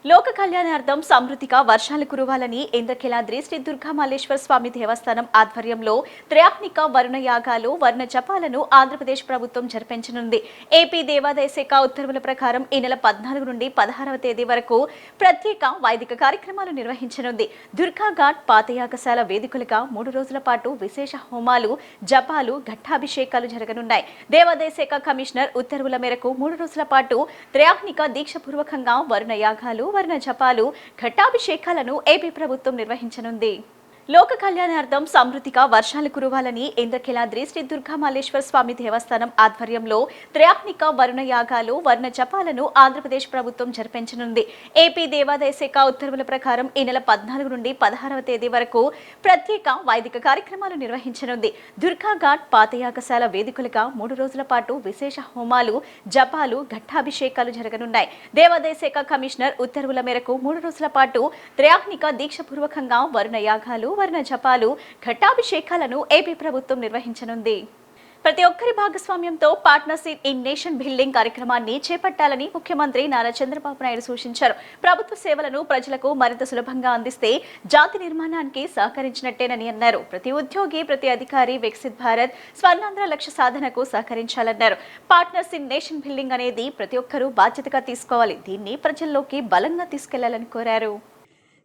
లోక కళ్యాణార్థం సమృద్ధిగా వర్షాలు కురవాలని ఇంద్రకీలాద్రి శ్రీ దుర్గామల్లేశ్వర స్వామి దేవస్థానం ఆధ్వర్యంలో త్రయాత్మిక వరుణ యాగాలు వర్ణ జపాలను ఆంధ్రప్రదేశ్ ప్రభుత్వం జరిపించనుంది. ఏపీ దేవాదాయ శాఖ ఉత్తర్వుల ప్రకారం ఈ నెల 14 నుండి 16వ తేదీ వరకు ప్రత్యేక వైదిక కార్యక్రమాలు నిర్వహించనుంది. దుర్గా ఘాట్ పాతయాగశాల వేదికలుగా 3 రోజుల పాటు విశేష హోమాలు, జపాలు, ఘట్టాభిషేకాలు జరగనున్నాయి. దేవాదాయ శాఖ కమిషనర్ ఉత్తర్వుల మేరకు 3 రోజుల పాటు త్రయాత్మిక దీక్షపూర్వకంగా వరుణ యాగాలు, వర్ణ జపాలు, ఘట్టాభిషేకాలను ఏపీ ప్రభుత్వం నిర్వహించనుంది. లోక కళ్యాణార్థం సమృద్ధిగా వర్షాలు కురవాలని ఇంద్రకీలాద్రి శ్రీ దుర్గామల్లేశ్వర స్వామి దేవస్థానం ఆధ్వర్యంలో త్రయాత్మిక వరుణ యాగాలు, వర్ణ జపాలను ఆంధ్రప్రదేశ్ ప్రభుత్వం జరిపించనుంది. ఏపీ దేవాదాయ శాఖ ఉత్తర్వుల ప్రకారం ఈ నెల 14 నుండి 16వ తేదీ వరకు ప్రత్యేక వైదిక కార్యక్రమాలు నిర్వహించనుంది. దుర్గా ఘాట్ పాతయాగశాల వేదికలుగా 3 రోజుల పాటు విశేష హోమాలు, జపాలు, ఘట్టాభిషేకాలు జరగనున్నాయి. దేవాదాయ శాఖ కమిషనర్ ఉత్తర్వుల మేరకు 3 రోజుల పాటు త్రయాత్మిక దీక్షపూర్వకంగా వరుణ యాగాలు, వర్ణ జపాలు, ఘట్టాభిషేకాలను ఏపీ ప్రభుత్వం నిర్వహించనుంది. ప్రతి ఒక్కరి భాగస్వామ్యంతో పార్ట్నర్షిప్ ఇన్ నేషన్ బిల్డింగ్ కార్యక్రమాన్ని చేపట్టాలని ముఖ్యమంత్రి నారా చంద్రబాబు నాయుడు సూచించారు. ప్రభుత్వ సేవలను ప్రజలకు మరింత సులభంగా అందిస్తే జాతి నిర్మాణానికి సహకరించినట్టేనని అన్నారు. ప్రతి ఉద్యోగి, ప్రతి అధికారి వికసిత్ భారత్, స్వర్ణాంధ్ర లక్ష్య సాధనకు సహకరించాలన్నారు. పార్ట్నర్స్ ఇన్ నేషన్ బిల్డింగ్ అనేది ప్రతి ఒక్కరూ బాధ్యతగా తీసుకోవాలి. దీన్ని ప్రజల్లోకి బలంగా తీసుకెళ్లాలని కోరారు.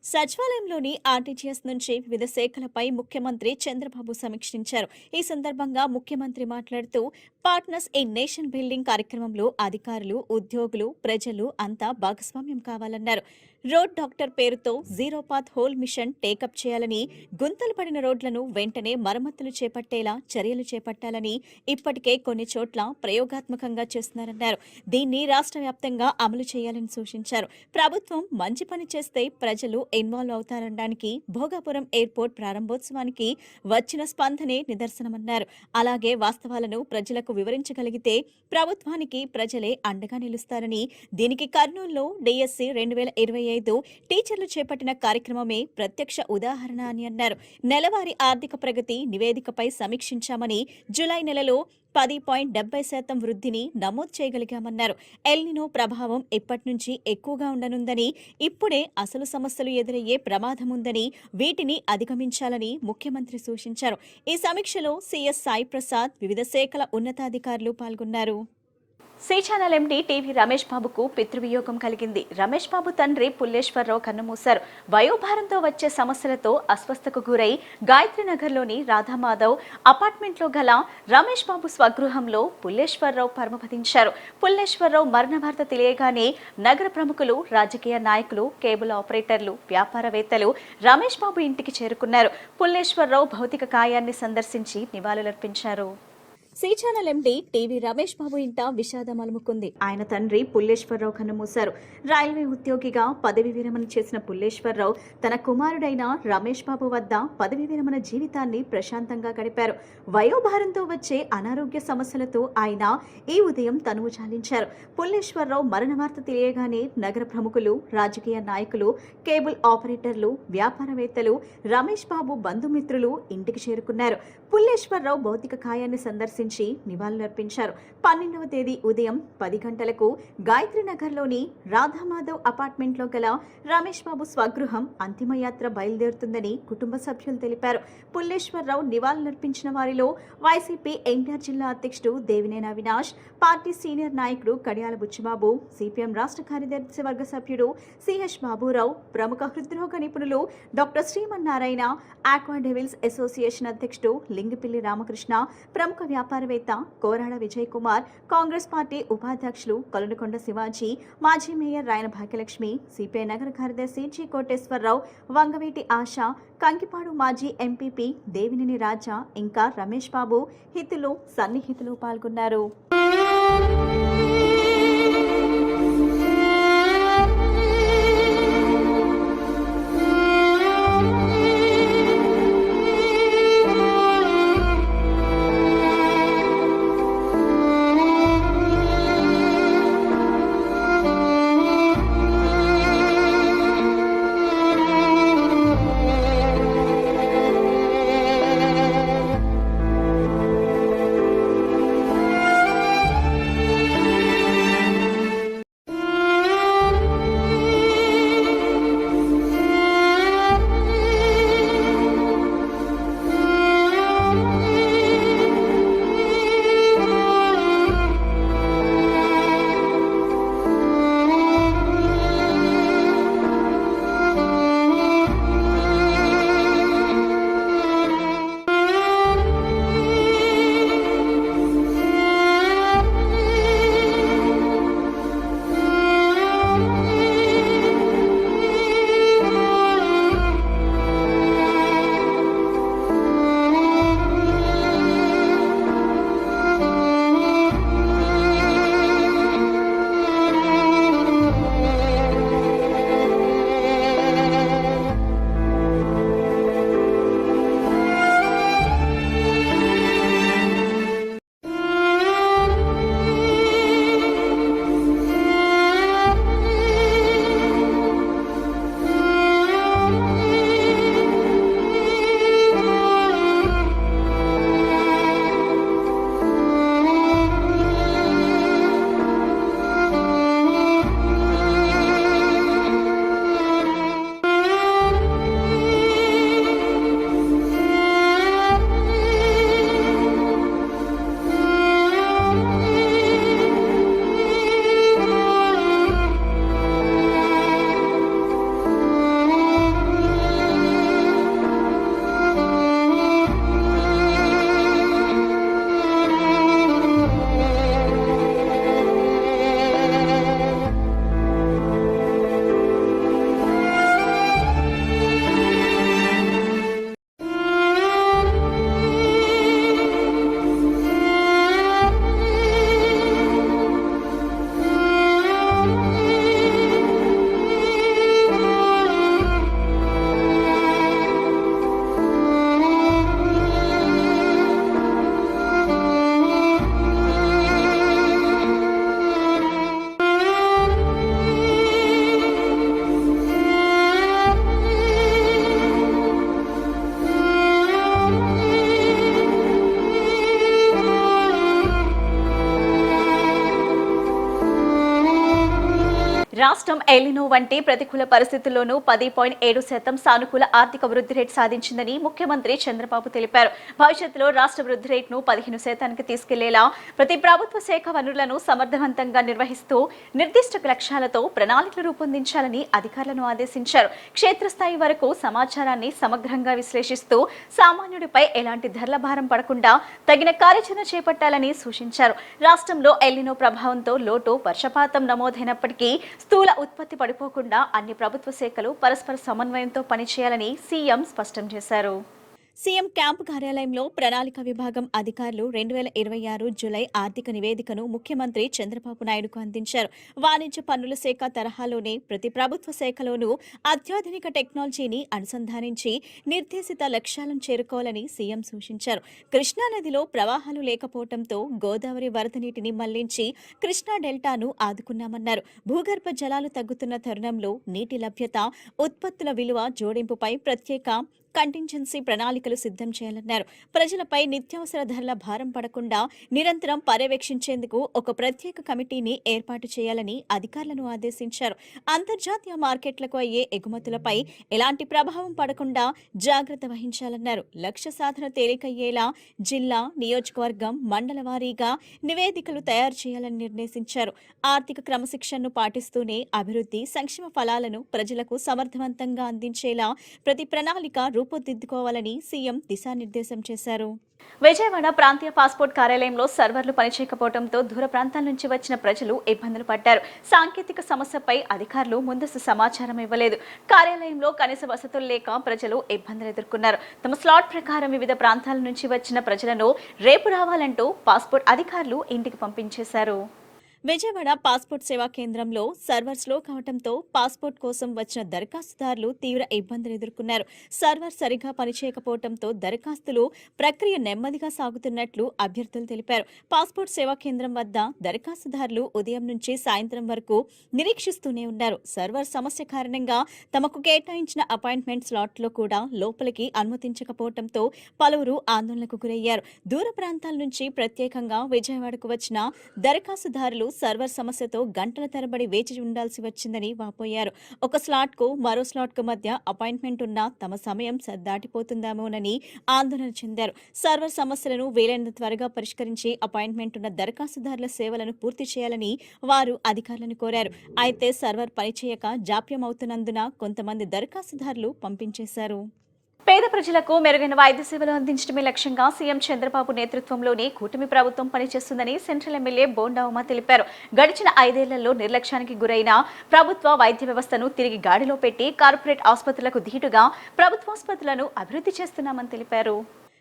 సచివాలయంలోని ఆర్టీజీఎస్ నుంచి వివిధ శాఖలపై ముఖ్యమంత్రి చంద్రబాబు సమీక్షించారు. ఈ సందర్భంగా ముఖ్యమంత్రి మాట్లాడుతూ పార్ట్నర్స్ ఇన్ నేషన్ బిల్డింగ్ కార్యక్రమంలో అధికారులు, ఉద్యోగులు, ప్రజలు అంతా భాగస్వామ్యం కావాలన్నారు. రోడ్ డాక్టర్ పేరుతో zero pothole mission take up చేయాలని, గుంతలు పడిన రోడ్లను వెంటనే మరమ్మతులు చేపట్టేలా చర్యలు చేపట్టాలని ఇప్పటికే కొన్ని చోట్ల ప్రయోగాత్మకంగా చేస్తున్నారన్నారు. దీన్ని రాష్ట్ర వ్యాప్తంగా అమలు చేయాలని సూచించారు. ప్రభుత్వం మంచి పని చేస్తే ప్రజలు ఇన్వాల్వ్ అవుతారనడానికి భోగాపురం ఎయిర్పోర్ట్ ప్రారంభోత్సవానికి వచ్చిన స్పందనే నిదర్శనమన్నారు. అలాగే వాస్తవాలను ప్రజలకు వివరించగలిగితే ప్రభుత్వానికి ప్రజలే అండగా నిలుస్తారని, దీనికి కర్నూలులో డిఎస్సి 2025 టీచర్లు చేపట్టిన కార్యక్రమమే ప్రత్యక్ష ఉదాహరణ అని అన్నారు. నెలవారీ ఆర్థిక ప్రగతి నివేదికపై సమీక్షించామని, జులై నెలలో 10.70% వృద్ధిని నమోదు చేయగలిగామన్నారు. ఎల్నినో ప్రభావం ఇప్పటి నుంచి ఎక్కువగా ఉండనుందని, ఇప్పుడే అసలు సమస్యలు ఎదురయ్యే ప్రమాదం ఉందని, వీటిని అధిగమించాలని ముఖ్యమంత్రి సూచించారు. ఈ సమీక్షలో సీఎస్ సాయి ప్రసాద్, వివిధ శాఖల ఉన్నతాధికారులు పాల్గొన్నారు. C channel MD TV Ramesh బాబుకు పితృవియోగం కలిగింది. రమేష్ బాబు తండ్రి పుల్లేశ్వరరావు కన్నుమూశారు. వయోభారంతో వచ్చే సమస్యలతో అస్వస్థకు గురై గాయత్రీనగర్లోని రాధామాధవ్ అపార్ట్మెంట్లో గల రమేష్ బాబు స్వగృహంలో పుల్లేశ్వరరావు పరమపదించారు. పుల్లేశ్వరరావు మరణ వార్త తెలియగానే నగర ప్రముఖులు, రాజకీయ నాయకులు, కేబుల్ ఆపరేటర్లు, వ్యాపారవేత్తలు రమేష్ బాబు ఇంటికి చేరుకున్నారు. పుల్లేశ్వరరావు భౌతిక కాయాన్ని సందర్శించి నివాళులర్పించారు. C channel MD TV Ramesh Babu ఇంట విషాదం అలుముకుంది. ఆయన తండ్రి పుల్లేశ్వరరావు కన్నుమూశారు. రైల్వే ఉద్యోగిగా పదవి విరమణ చేసిన పుల్లేశ్వరరావు తన కుమారుడైన రమేష్ బాబు వద్ద పదవి విరమణ జీవితాన్ని ప్రశాంతంగా గడిపారు. వయోభారంతో వచ్చే అనారోగ్య సమస్యలతో ఆయన ఈ ఉదయం తనువు చాలించారు. పుల్లేశ్వరరావు మరణ వార్త తెలియగానే నగర ప్రముఖులు, రాజకీయ నాయకులు, కేబుల్ ఆపరేటర్లు, వ్యాపారవేత్తలు, రమేష్ బాబు బంధుమిత్రులు ఇంటికి చేరుకున్నారు. పుల్లేశ్వరరావు భౌతిక కాయాన్ని సందర్శించి నివాళులర్పించారు. 12వ తేదీ ఉదయం 10 గంటలకు గాయత్రీనగర్లోని రాధామాధవ్ అపార్ట్మెంట్లో గల రమేష్ బాబు స్వగృహం అంతిమయాత్ర బయలుదేరుతుందని కుటుంబ సభ్యులు తెలిపారు. పుల్లేశ్వరరావు నివాళులర్పించిన వారిలో వైసీపీ ఎన్టీఆర్ జిల్లా అధ్యక్షుడు దేవినేని అవినాష్, పార్టీ సీనియర్ నాయకుడు కడియాల బుచ్చిబాబు, సిపిఎం రాష్ట్ర కార్యదర్శి వర్గ సభ్యుడు సిహెచ్ బాబురావు, ప్రముఖ హృద్రోగ నిపుణులు doctor Srimannarayana, aqua devils association అధ్యక్షుడు లింగిపిల్లి రామకృష్ణ, ప్రముఖ వ్యాపారవేత్త కోరాడ విజయ్ కుమార్, కాంగ్రెస్ పార్టీ ఉపాధ్యక్షులు కొలనుకొండ శివాజీ, మాజీ మేయర్ రాయన భాగ్యలక్ష్మి, సిపిఐ నగర కార్యదర్శి జి కోటేశ్వరరావు, వంగవీటి ఆశ, కంకిపాడు మాజీ ఎంపీపీ దేవినేని రాజా, ఇంకా రమేష్ బాబు హితులు, సన్నిహితులు పాల్గొన్నారు. రాష్ట్రం ఎలినో వంటి ప్రతికూల పరిస్థితుల్లోనూ 10.7% సానుకూల ఆర్థిక వృద్ధి రేటు సాధించిందని ముఖ్యమంత్రి చంద్రబాబు తెలిపారు. భవిష్యత్తులో రాష్ట్ర వృద్ధి రేటును 15% తీసుకెళ్లేలా ప్రతి ప్రభుత్వ శాఖ వనరులను సమర్థవంతంగా నిర్వహిస్తూ నిర్దిష్ట లక్ష్యాలతో ప్రణాళికలు రూపొందించాలని అధికారులను ఆదేశించారు. క్షేత్రస్థాయి వరకు సమాచారాన్ని సమగ్రంగా విశ్లేషిస్తూ సామాన్యుడిపై ఎలాంటి ధరల భారం పడకుండా తగిన కార్యాచరణ చేపట్టాలని సూచించారు. రాష్ట్రంలో ఎలినో ప్రభావంతో లోటు వర్షపాతం నమోదైనప్పటికీ స్థూల ఉత్పత్తి పడిపోకుండా అన్ని ప్రభుత్వ శాఖలు పరస్పర సమన్వయంతో పనిచేయాలని సీఎం స్పష్టం చేశారు. సీఎం క్యాంపు కార్యాలయంలో ప్రణాళిక విభాగం అధికారులు 2026 జూలై ఆర్థిక నివేదికను ముఖ్యమంత్రి చంద్రబాబు నాయుడుకు అందించారు. వాణిజ్య పన్నుల శాఖ తరహాలోనే ప్రతి ప్రభుత్వ శాఖలోనూ అత్యాధునిక టెక్నాలజీని అనుసంధానించి నిర్దేశిత లక్ష్యాలను చేరుకోవాలని సీఎం సూచించారు. కృష్ణానదిలో ప్రవాహాలు లేకపోవడంతో గోదావరి వరద నీటిని మళ్లించి కృష్ణా డెల్టాను ఆదుకున్నామన్నారు. భూగర్భ జలాలు తగ్గుతున్న తరుణంలో నీటి లభ్యత, ఉత్పత్తుల విలువ జోడింపుపై ప్రత్యేక కంటింజెన్సీ ప్రణాళికలు సిద్ధం చేయాలన్నారు. ప్రజలపై నిత్యావసర ధరల భారం పడకుండా నిరంతరం పర్యవేక్షించేందుకు ఒక ప్రత్యేక కమిటీని ఏర్పాటు చేయాలని అధికారులను ఆదేశించారు. అంతర్జాతీయ మార్కెట్లకు అయ్యే ఎగుమతులపై ఎలాంటి ప్రభావం పడకుండా జాగ్రత్త వహించాలన్నారు. లక్ష్య సాధన తేలికయ్యేలా జిల్లా, నియోజకవర్గం, మండల వారీగా నివేదికలు తయారు చేయాలని నిర్దేశించారు. ఆర్థిక క్రమశిక్షణను పాటిస్తూనే అభివృద్ధి, సంక్షేమ ఫలాలను ప్రజలకు సమర్థవంతంగా అందించేలా ప్రతి ప్రణాళిక రూపుదిద్దుకోవాలని సీఎం దిశానిర్దేశం చేశారు. విజయవాడ ప్రాంతీయ పాస్పోర్ట్ కార్యాలయంలో సర్వర్లు పనిచేయకపోవడంతో దూర ప్రాంతాల నుంచి వచ్చిన ప్రజలు ఇబ్బందులు పడ్డారు. సాంకేతిక సమస్యపై అధికారులు ముందస్తు సమాచారం ఇవ్వలేదు. కార్యాలయంలో కనీస వసతులు లేక ప్రజలు ఇబ్బందులు ఎదుర్కొన్నారు. తమ స్లాట్ ప్రకారం వివిధ ప్రాంతాల నుంచి వచ్చిన ప్రజలను రేపు రావాలంటూ పాస్పోర్ట్ అధికారులు ఇంటికి పంపించేశారు. విజయవాడ పాస్పోర్ట్ సేవా కేంద్రంలో సర్వర్ స్లో కావడంతో పాస్పోర్ట్ కోసం వచ్చిన దరఖాస్తుదారులు తీవ్ర ఇబ్బందులు ఎదుర్కొన్నారు. సర్వర్ సరిగా పనిచేయకపోవడంతో దరఖాస్తులు ప్రక్రియ నెమ్మదిగా సాగుతున్నట్లు అభ్యర్థులు తెలిపారు. పాస్పోర్ట్ సేవా కేంద్రం వద్ద దరఖాస్తుదారులు ఉదయం నుంచి సాయంత్రం వరకు నిరీక్షిస్తూనే ఉన్నారు. సర్వర్ సమస్య కారణంగా తమకు కేటాయించిన అపాయింట్మెంట్ స్లాట్లో కూడా లోపలికి అనుమతించకపోవడంతో పలువురు ఆందోళనకు గురయ్యారు. దూర ప్రాంతాల నుంచి ప్రత్యేకంగా విజయవాడకు వచ్చిన దరఖాస్తుదారులు సర్వర్ సమస్యతో గంటల తరబడి వేచి ఉండాల్సి వచ్చిందని వాపోయారు. ఒక స్లాట్ కు మరో స్లాట్ కు మధ్య అపాయింట్మెంట్ ఉన్నా తమ సమయం దాటిపోతుందేమోనని ఆందోళన చెందారు. సర్వర్ సమస్యలను వీలైనంత త్వరగా పరిష్కరించి అపాయింట్మెంట్ ఉన్న దరఖాస్తుదారుల సేవలను పూర్తి చేయాలని వారు అధికారులను కోరారు. అయితే సర్వర్ పనిచేయక జాప్యం అవుతున్నందున కొంతమంది దరఖాస్తుదారులు పంపించేశారు. పేద ప్రజలకు మెరుగైన వైద్య సేవలు అందించడమే లక్ష్యంగా సీఎం చంద్రబాబు నేతృత్వంలోని కూటమి ప్రభుత్వం పనిచేస్తుందని సెంట్రల్ ఎమ్మెల్యే బోండా ఉమ తెలిపారు. గడిచిన 5 ఏళ్లలో నిర్లక్ష్యానికి గురైన ప్రభుత్వ వైద్య వ్యవస్థను తిరిగి గాడిలో పెట్టి కార్పొరేట్ ఆసుపత్రులకు ధీటుగా ప్రభుత్వాసుపత్రులను అభివృద్ధి చేస్తున్నామని తెలిపారు.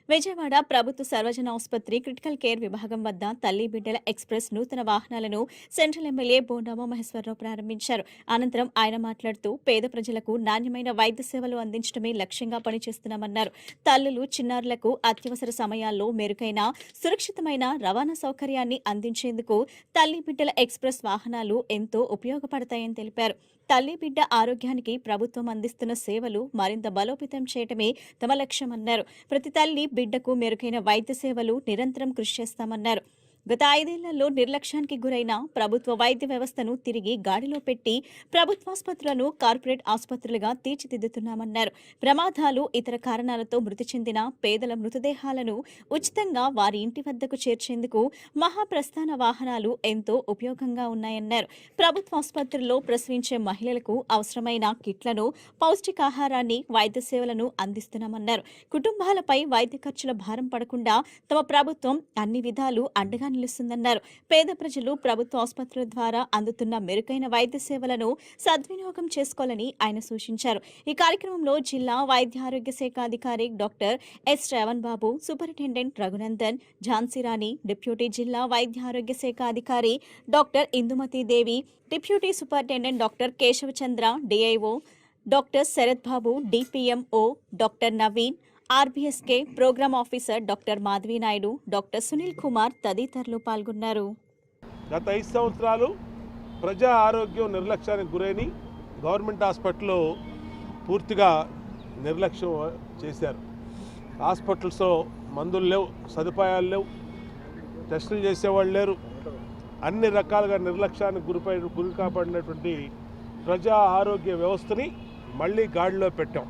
విజయవాడ ప్రభుత్వ సర్వజన ఆసుపత్రి క్రిటికల్ కేర్ విభాగం వద్ద తల్లి బిడ్డల ఎక్స్ప్రెస్ నూతన వాహనాలను సెంట్రల్ ఎమ్మెల్యే బోండా మహేశ్వరరావు ప్రారంభించారు. అనంతరం ఆయన మాట్లాడుతూ పేద ప్రజలకు నాణ్యమైన వైద్య సేవలు అందించడమే లక్ష్యంగా పనిచేస్తున్నామన్నారు. తల్లులు, చిన్నారులకు అత్యవసర సమయాల్లో మెరుగైన, సురక్షితమైన రవాణా సౌకర్యాన్ని అందించేందుకు తల్లి బిడ్డల ఎక్స్ప్రెస్ వాహనాలు ఎంతో ఉపయోగపడతాయని తెలిపారు. తల్లి బిడ్డ ఆరోగ్యానికి ప్రభుత్వం అందిస్తున్న సేవలు మరింత బలోపేతం చేయడమే తమ లక్ష్యమన్నారు. ప్రతి తల్లి బిడ్డకు మెరుగైన వైద్య సేవలు నిరంతరం కృషి చేస్తామన్నారు. గత 5 ఏళ్లలో నిర్లక్ష్యానికి గురైన ప్రభుత్వ వైద్య వ్యవస్థను తిరిగి గాడిలో పెట్టి ప్రభుత్వాసుపత్రులను కార్పొరేట్ ఆసుపత్రులుగా తీర్చిదిద్దుతున్నామన్నారు. ప్రమాదాలు, ఇతర కారణాలతో మృతి చెందిన పేదల మృతదేహాలను ఉచితంగా వారి ఇంటి వద్దకు చేర్చేందుకు మహాప్రస్థాన వాహనాలు ఎంతో ఉపయోగంగా ఉన్నాయన్నారు. ప్రభుత్వ ఆసుపత్రుల్లో ప్రసవించే మహిళలకు అవసరమైన కిట్లను, పౌష్టికాహారాన్ని, వైద్య సేవలను అందిస్తున్నామన్నారు. కుటుంబాలపై వైద్య ఖర్చుల భారం పడకుండా తమ ప్రభుత్వం అన్ని విధాలు అండగా నిలుస్తుందన్నారు. పేద ప్రజలు ప్రభుత్వ ఆసుపత్రుల ద్వారా అందుతున్న మెరుగైన వైద్య సేవలను సద్వినియోగం చేసుకోవాలని ఆయన సూచించారు. ఈ కార్యక్రమంలో జిల్లా వైద్య ఆరోగ్య శాఖ అధికారి doctor S Shravan Babu, superintendent Raghunandan, Jhansirani, deputy జిల్లా వైద్య ఆరోగ్య శాఖ అధికారి doctor Indumathi Devi, deputy superintendent doctor Keshavachandra, DIO doctor Sharath Babu, DPMO doctor Naveen, RBSK program officer doctor Madhavi Naidu, doctor Sunil Kumar తదితరులు పాల్గొన్నారు. గత 5 సంవత్సరాలు ప్రజా ఆరోగ్యం నిర్లక్ష్యానికి గురైన గవర్నమెంట్ హాస్పిటల్లో పూర్తిగా నిర్లక్ష్యం చేశారు. హాస్పిటల్స్లో మందులు లేవు, సదుపాయాలు లేవు, టెస్టులు చేసేవాళ్ళు లేరు. అన్ని రకాలుగా నిర్లక్ష్యానికి గురి కాపాడినటువంటి ప్రజా ఆరోగ్య వ్యవస్థని మళ్ళీ గాడిలో పెట్టాం.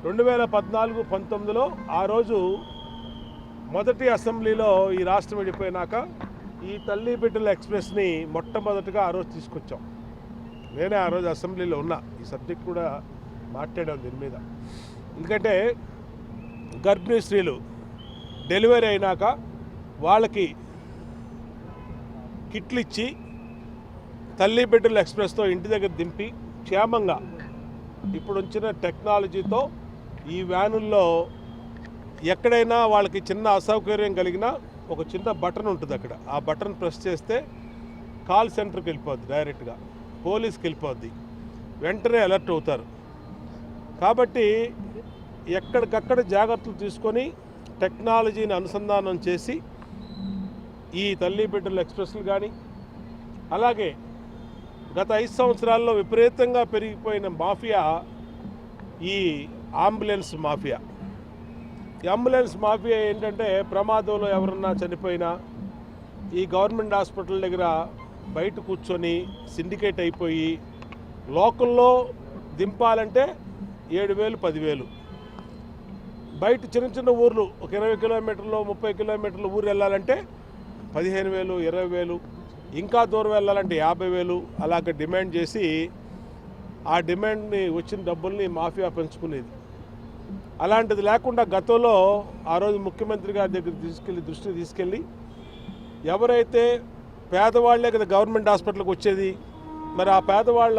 2014-19లో ఆ రోజు మొదటి అసెంబ్లీలో ఈ రాష్ట్రం విడిపోయినాక ఈ తల్లి బిడ్డల ఎక్స్ప్రెస్ని మొట్టమొదటిగా ఆ రోజు తీసుకొచ్చాం. నేనే ఆ రోజు అసెంబ్లీలో ఉన్నా, ఈ సబ్జెక్ట్ కూడా మాట్లాడాం దీని మీద. ఎందుకంటే గర్భిణీ స్త్రీలు డెలివరీ అయినాక వాళ్ళకి కిట్లు ఇచ్చి తల్లి బిడ్డల ఎక్స్ప్రెస్తో ఇంటి దగ్గర దింపి క్షేమంగా ఇప్పుడు వచ్చిన టెక్నాలజీతో ఈ వ్యానుల్లో ఎక్కడైనా వాళ్ళకి చిన్న అసౌకర్యం కలిగినా ఒక చిన్న బటన్ ఉంటుంది అక్కడ, ఆ బటన్ ప్రెస్ చేస్తే కాల్ సెంటర్కి వెళ్ళిపోద్ది, డైరెక్ట్గా పోలీస్కి వెళ్ళిపోద్ది, వెంటనే అలర్ట్ అవుతారు. కాబట్టి ఎక్కడికక్కడ జాగ్రత్తలు తీసుకొని టెక్నాలజీని అనుసంధానం చేసి ఈ తల్లి బిడ్డల ఎక్స్ప్రెస్లు కానీ, అలాగే గత 5 సంవత్సరాల్లో విపరీతంగా పెరిగిపోయిన మాఫియా ఈ అంబులెన్స్ మాఫియా. ఈ అంబులెన్స్ మాఫియా ఏంటంటే ప్రమాదంలో ఎవరన్నా చనిపోయినా ఈ గవర్నమెంట్ హాస్పిటల్ దగ్గర బయట కూర్చొని సిండికేట్ అయిపోయి లోకల్లో దింపాలంటే 7,000 10,000, బయట చిన్న చిన్న ఊర్లు ఒక 20 కిలోమీటర్లు 30 కిలోమీటర్లు ఊరు వెళ్ళాలంటే 15,000 20,000, ఇంకా దూరం వెళ్ళాలంటే 50,000 అలాగే డిమాండ్ చేసి ఆ డిమాండ్ని వచ్చిన డబ్బుల్ని మాఫియా పెంచుకునేది. అలాంటిది లేకుండా గతంలో ఆ రోజు ముఖ్యమంత్రి గారి దగ్గర దృష్టికి తీసుకెళ్ళి ఎవరైతే పేదవాళ్లే కదా గవర్నమెంట్ హాస్పిటల్కి వచ్చేది, మరి ఆ పేదవాళ్ళ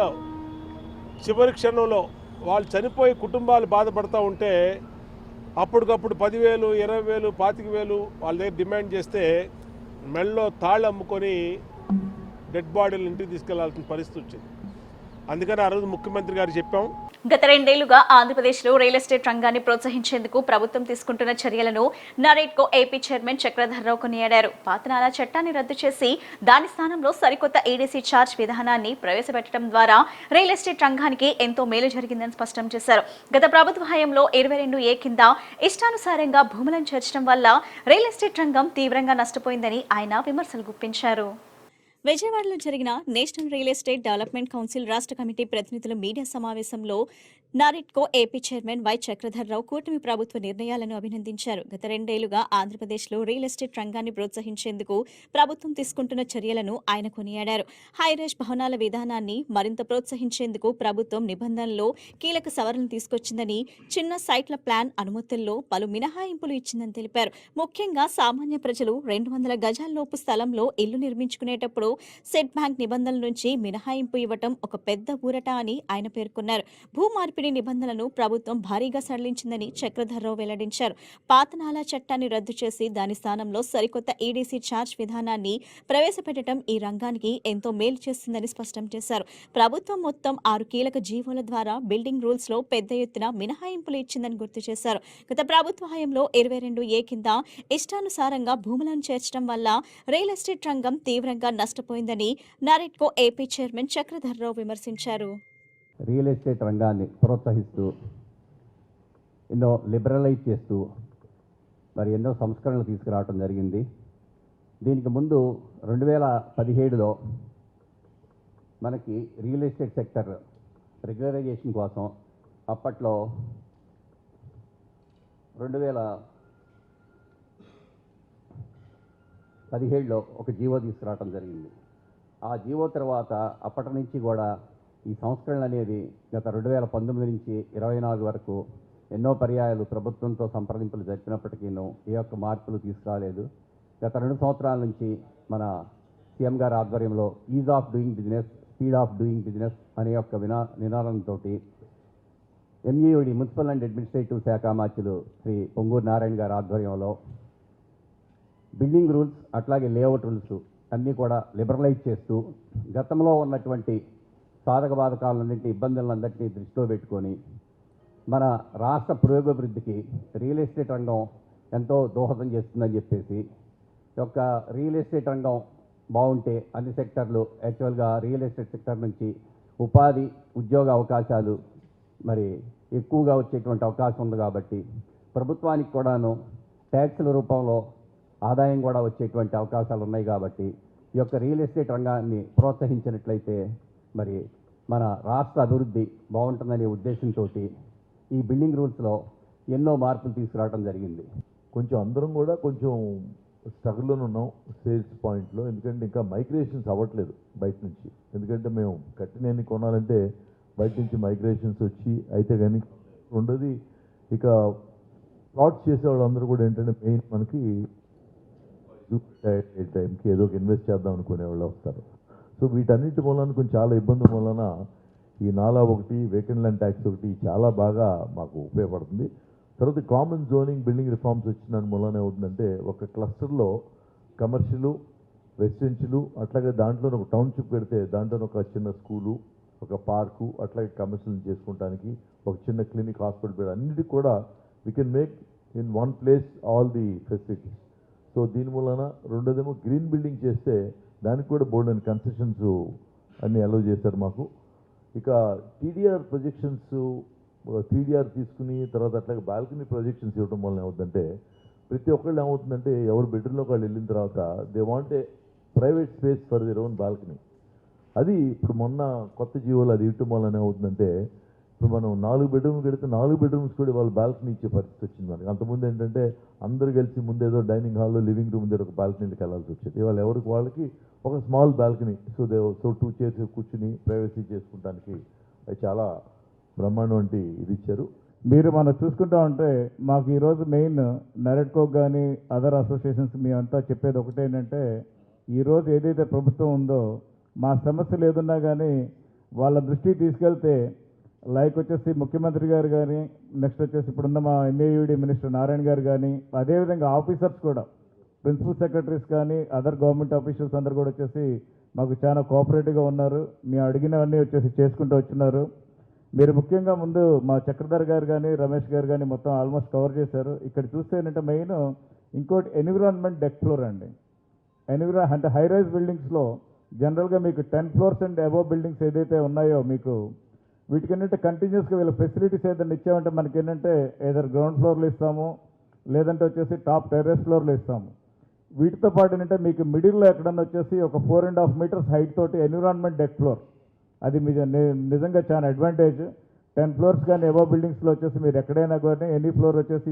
చివరి క్షణంలో వాళ్ళు చనిపోయి కుటుంబాలు బాధపడుతూ ఉంటే అప్పటికప్పుడు 10,000 20,000 25,000 వాళ్ళ దగ్గర డిమాండ్ చేస్తే మెడలో తాళ్ళు అమ్ముకొని డెడ్ బాడీలు ఇంటికి తీసుకెళ్లాల్సిన పరిస్థితి వచ్చింది. అందుకని ఆ రోజు ముఖ్యమంత్రి గారు చెప్పాం, గత 2 ఏళ్లుగా ఆంధ్రప్రదేశ్లో రియల్ ఎస్టేట్ రంగాన్ని ప్రోత్సహించేందుకు ప్రభుత్వం తీసుకుంటున్న చర్యలను నారెడ్కో ఏపీ చైర్మన్ చక్రధర్రావు కొనియాడారు. పాతనాల చట్టాన్ని రద్దు చేసి దాని స్థానంలో సరికొత్త ఈడీసీ ఛార్జ్ విధానాన్ని ప్రవేశపెట్టడం ద్వారా రియల్ ఎస్టేట్ రంగానికి ఎంతో మేలు జరిగిందని స్పష్టం చేశారు. గత ప్రభుత్వ హయాంలో 22A కింద ఇష్టానుసారంగా భూములను చేర్చడం వల్ల రియల్ ఎస్టేట్ రంగం తీవ్రంగా నష్టపోయిందని ఆయన విమర్శలు గుప్పించారు. విజయవాడలో జరిగిన national real estate development council రాష్ట్ర కమిటీ ప్రతినిధుల మీడియా సమావేశంలో NAREDCO AP chairman why Chakradhar Rao కూటమి ప్రభుత్వ నిర్ణయాలను అభినందించారు. గత 2 ఏళ్లుగా ఆంధ్రప్రదేశ్లో రియల్ ఎస్టేట్ రంగాన్ని ప్రోత్సహించేందుకు ప్రభుత్వం తీసుకుంటున్న చర్యలను ఆయన కొనియాడారు. హైరేజ్ భవనాల విధానాన్ని మరింత ప్రోత్సహించేందుకు ప్రభుత్వం నిబంధనల్లో కీలక సవరణలు తీసుకొచ్చిందని, చిన్న సైట్ల ప్లాన్ అనుమతుల్లో పలు మినహాయింపులు ఇచ్చిందని తెలిపారు. ముఖ్యంగా సామాన్య ప్రజలు 200 గజాల్లోపు స్థలంలో ఇల్లు నిర్మించుకునేటప్పుడు సెట్ బ్యాంక్ నిబంధనల నుంచి మినహాయింపు ఇవ్వటం ఒక పెద్ద ఊరట అని ఆయన పేర్కొన్నారు. భూ మార్పిడి నిబంధనలను ప్రభుత్వం భారీగా సడలించిందని చక్రధర్రావు వెల్లడించారు. పాతనాలా చట్టాన్ని రద్దు చేసి దాని స్థానంలో సరికొత్త ఈడీసీ ఛార్జ్ విధానాన్ని ప్రవేశపెట్టడం ఈ రంగానికి ఎంతో మేలు చేస్తుందని స్పష్టం చేశారు. ప్రభుత్వం మొత్తం 6 కీలక జీవోల ద్వారా బిల్డింగ్ రూల్స్ లో పెద్ద ఎత్తున మినహాయింపులు ఇచ్చిందని గుర్తు చేశారు. గత ప్రభుత్వ హయాంలో 22A కింద ఇష్టానుసారంగా భూములను చేర్చడం వల్ల రియల్ ఎస్టేట్ రంగం తీవ్రంగా నష్టపోయిందని నారెడ్కో ఏపీ చైర్మన్ చక్రధర్రావు విమర్శించారు. రియల్ ఎస్టేట్ రంగాన్ని ప్రోత్సహిస్తూ ఎన్నో లిబరలైజ్ చేస్తూ మరి ఎన్నో సంస్కరణలు తీసుకురావడం జరిగింది. దీనికి ముందు 2017లో మనకి రియల్ ఎస్టేట్ సెక్టర్ రెగ్యులరైజేషన్ కోసం అప్పట్లో 2017లో ఒక జీవో తీసుకురావడం జరిగింది. ఆ జీవో తర్వాత అప్పటి నుంచి కూడా ఈ సంస్కరణలు అనేది గత 2019 నుంచి 24 వరకు ఎన్నో పర్యాయాలు ప్రభుత్వంతో సంప్రదింపులు జరిపినప్పటికీనూ ఏ ఒక్క మార్పులు తీసుకురాలేదు. గత 2 సంవత్సరాల నుంచి మన సీఎం గారి ఆధ్వర్యంలో is of doing business, speed of doing business అనే యొక్క నినాదంతో ఎంఈఓడి మున్సిపల్ అండ్ అడ్మినిస్ట్రేటివ్ శాఖ మార్చులు శ్రీ పొంగూరు నారాయణ గారి ఆధ్వర్యంలో బిల్డింగ్ రూల్స్ అట్లాగే లేఅవుట్ రూల్స్ అన్నీ కూడా లిబరలైజ్ చేస్తూ గతంలో ఉన్నటువంటి సాధక బాధకాలన్నింటి ఇబ్బందులందరినీ దృష్టిలో పెట్టుకొని మన రాష్ట్ర పురోగభివృద్ధికి రియల్ ఎస్టేట్ రంగం ఎంతో దోహదం చేస్తుందని చెప్పేసి యొక్క రియల్ ఎస్టేట్ రంగం బాగుంటే అన్ని సెక్టర్లు యాక్చువల్గా రియల్ ఎస్టేట్ సెక్టర్ నుంచి ఉపాధి ఉద్యోగ అవకాశాలు మరి ఎక్కువగా వచ్చేటువంటి అవకాశం ఉంది. కాబట్టి ప్రభుత్వానికి కూడాను ట్యాక్సుల రూపంలో ఆదాయం కూడా వచ్చేటువంటి అవకాశాలు ఉన్నాయి. కాబట్టి ఈ యొక్క రియల్ ఎస్టేట్ రంగాన్ని ప్రోత్సహించినట్లయితే మరి మన రాష్ట్ర అభివృద్ధి బాగుంటుందనే ఉద్దేశంతో ఈ బిల్డింగ్ రూల్స్లో ఎన్నో మార్పులు తీసుకురావడం జరిగింది. కొంచెం అందరం కూడా కొంచెం స్ట్రగుల్లోనే ఉన్నాం సేల్స్ పాయింట్లో, ఎందుకంటే ఇంకా మైగ్రేషన్స్ అవ్వట్లేదు బయట నుంచి. ఎందుకంటే మేము కట్టినన్ని కొనాలంటే బయట నుంచి మైగ్రేషన్స్ వచ్చి అయితే కానీ ఉండదు. ఇక ప్లాట్స్ చేసేవాళ్ళు అందరూ కూడా ఏంటంటే మెయిన్ మనకి టైంకి ఏదో ఒక ఇన్వెస్ట్ చేద్దాం అనుకునే వాళ్ళు వస్తారు. సో వీటన్నిటి మూలన కొంచెం చాలా ఇబ్బంది మూలన ఈ నాలా ఒకటి, వేకెంట్ ల్యాండ్ ట్యాక్స్ ఒకటి చాలా బాగా మాకు ఉపయోగపడుతుంది. తర్వాత కామన్ జోనింగ్ బిల్డింగ్ రిఫార్మ్స్ వచ్చిన దాని మూలన అవుతుందంటే ఒక క్లస్టర్లో కమర్షియల్, రెసిడెన్షియల్, అట్లాగే దాంట్లో ఒక టౌన్షిప్ పెడితే దాంట్లో ఒక చిన్న స్కూలు, ఒక పార్కు, అట్లాగే కమర్షియల్ చేసుకోవడానికి ఒక చిన్న క్లినిక్, హాస్పిటల్ పెట్టి అన్నిటికీ కూడా we can make in one place all the facilities. So దీని మూలన రెండోదేమో గ్రీన్ బిల్డింగ్ చేస్తే దానికి కూడా బోర్డు అండ్ కన్సెషన్స్ అన్నీ అలౌ చేశారు మాకు. ఇక టీడీఆర్ ప్రొజెక్షన్స్ 3DR తీసుకుని తర్వాత అట్లాగే బాల్కనీ ప్రొజెక్షన్స్ ఇవ్వడం వల్ల ఏమవుతుందంటే ప్రతి ఒక్కళ్ళు ఏమవుతుందంటే ఎవరు బెడ్రూమ్లోకి వాళ్ళు వెళ్ళిన తర్వాత they want a private space for their own balcony. అది ఇప్పుడు మొన్న కొత్త జీవోలు అది ఇవ్వటం వల్ల ఏమవుతుందంటే ఇప్పుడు మనం 4 బెడ్రూమ్లు పెడితే 4 బెడ్రూమ్స్ కూడా వాళ్ళు బాల్కనీ ఇచ్చే పరిస్థితి వచ్చింది మనకి. అంతకుముందు ఏంటంటే అందరు కలిసి ముందేదో డైనింగ్ హాల్లో, లివింగ్ రూమ్ దగ్గర ఒక బాల్కనీకి వెళ్ళాల్సి వచ్చేది. ఇవాళ ఎవరికి వాళ్ళకి ఒక స్మాల్ బాల్కనీ, సో 2 చైర్స్ కూర్చుని ప్రైవసీ చేసుకుంటానికి అది చాలా బ్రహ్మాండం వంటి ఇది ఇచ్చారు. మీరు మనం చూసుకుంటా ఉంటే మాకు ఈరోజు మెయిన్ నెరెడ్కో కానీ అదర్ అసోసియేషన్స్ మేమంతా చెప్పేది ఒకటే ఏంటంటే ఈరోజు ఏదైతే ప్రభుత్వం ఉందో మా సమస్యలు ఏదున్నా కానీ వాళ్ళ దృష్టికి తీసుకెళ్తే లైక్ వచ్చేసి ముఖ్యమంత్రి గారు కానీ, నెక్స్ట్ వచ్చేసి ఇప్పుడున్న మా ఎంఏయుడి మినిస్టర్ నారాయణ గారు కానీ, అదేవిధంగా ఆఫీసర్స్ కూడా ప్రిన్సిపల్ సెక్రటరీస్ కానీ అదర్ గవర్నమెంట్ ఆఫీషియల్స్ అందరు కూడా వచ్చేసి మాకు చాలా కోఆపరేటివ్గా ఉన్నారు. మేము అడిగినవన్నీ వచ్చేసి చేసుకుంటూ వచ్చినారు. మీరు ముఖ్యంగా ముందు మా చక్రధర్ గారు కానీ, రమేష్ గారు కానీ మొత్తం ఆల్మోస్ట్ కవర్ చేశారు. ఇక్కడ చూస్తే ఏంటంటే మెయిన్ ఇంకోటి ఎన్విరాన్మెంట్ డెక్ ఫ్లోర్ అండి. అంటే హై రైజ్ బిల్డింగ్స్లో జనరల్గా మీకు 10 floors అండ్ అబోవ్ బిల్డింగ్స్ ఏదైతే ఉన్నాయో మీకు వీటికి ఏంటంటే కంటిన్యూస్గా వీళ్ళ ఫెసిలిటీస్ ఏదైనా ఇచ్చామంటే మనకి ఏంటంటే ఏదైనా గ్రౌండ్ ఫ్లోర్లు ఇస్తాము, లేదంటే వచ్చేసి టాప్ టెర్రస్ ఫ్లోర్లు ఇస్తాము. వీటితో పాటు ఏంటంటే మీకు మిడిల్లో ఎక్కడన్నా వచ్చేసి ఒక 4.5 meters హైట్ తోటి ఎన్విరాన్మెంట్ డెక్ ఫ్లోర్, అది మీ నిజంగా చాలా అడ్వాంటేజ్. 10 floors కానీ అబోవ్ బిల్డింగ్స్లో వచ్చేసి మీరు ఎక్కడైనా కానీ ఎనీ ఫ్లోర్ వచ్చేసి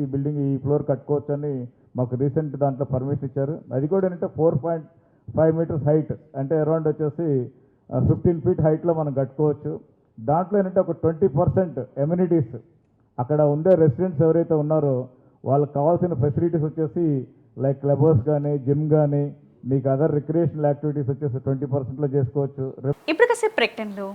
ఈ ఫ్లోర్ కట్టుకోవచ్చు అని మాకు రీసెంట్ దాంట్లో పర్మిషన్ ఇచ్చారు. అది కూడా ఏంటంటే 4.5 meters హైట్, అంటే అరౌండ్ వచ్చేసి 15 feet హైట్లో మనం కట్టుకోవచ్చు. దాంట్లో ఏంటంటే ఒక 20% ఎమ్యూనిటీస్ అక్కడ ఉండే రెసిడెంట్స్ ఎవరైతే ఉన్నారో వాళ్ళకి కావాల్సిన ఫెసిలిటీస్ వచ్చేసి లైక్ క్లబ్ హౌస్ కానీ, జిమ్ కానీ, మీకు అదర్ రిక్రియేషనల్ యాక్టివిటీస్ వచ్చేసి 20%లో చేసుకోవచ్చు. ఇప్పుడు కాసేపు ప్రకటనలో